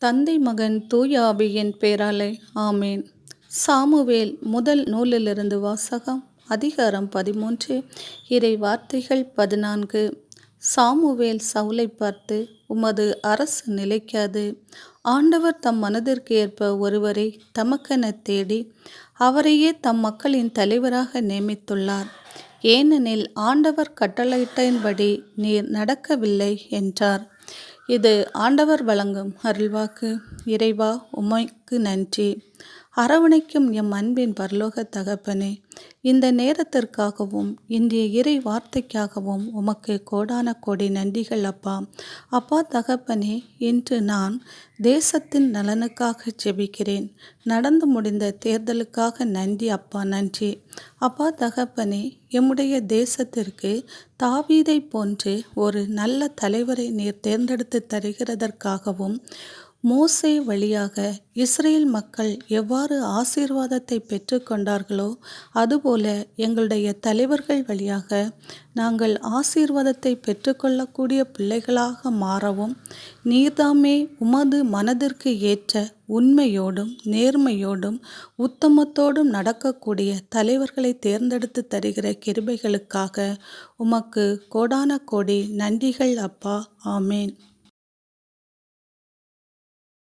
தந்தை மகன் தூய ஆவியின் பேராலே ஆமேன். சாமுவேல் முதல் நூலிலிருந்து வாசகம். அதிகாரம் 13. இறை வார்த்தைகள் 14. சாமுவேல் சவுலை பார்த்து, உமது அரசு நிலைக்காது. ஆண்டவர் தம் மனதிற்கு ஏற்ப ஒருவரை தமக்கென தேடி அவரையே தம் மக்களின் தலைவராக நியமித்துள்ளார். ஏனெனில் ஆண்டவர் கட்டளையிட்டபடி நீர் நடக்கவில்லை என்றார். இது ஆண்டவர் வழங்கும் அருள்வாக்கு. இறைவா, உமைக்கு நன்றி. அரவணைக்கும் எம் அன்பின் பரலோக தகப்பனே, இந்த நேரத்திற்காகவும் இன்றைய இறை வார்த்தைக்காகவும் உமக்கு கோடான கோடி நன்றிகள் அப்பா. அப்பா தகப்பனே, இன்று நான் தேசத்தின் நலனுக்காக ஜெபிக்கிறேன். நடந்து முடிந்த தேர்தலுக்காக நன்றி அப்பா, நன்றி அப்பா தகப்பனே. எம்முடைய தேசத்திற்கு தாவீதை போன்று ஒரு நல்ல தலைவரை நீர் தேர்ந்தெடுத்து தருகிறதற்காகவும், மோசே வழியாக இஸ்ரேல் மக்கள் எவ்வாறு ஆசீர்வாதத்தை பெற்றுக்கொண்டார்களோ அதுபோல எங்களுடைய தலைவர்கள் வழியாக நாங்கள் ஆசீர்வாதத்தை பெற்றுக்கொள்ளக்கூடிய பிள்ளைகளாக மாறவும், நீர்தாமே உமது மனதிற்கு ஏற்ற உண்மையோடும் நேர்மையோடும் உத்தமத்தோடும் நடக்கக்கூடிய தலைவர்களை தேர்ந்தெடுத்து தருகிற கிருபைகளுக்காக உமக்கு கோடான கோடி நன்றிகள் அப்பா. ஆமேன்.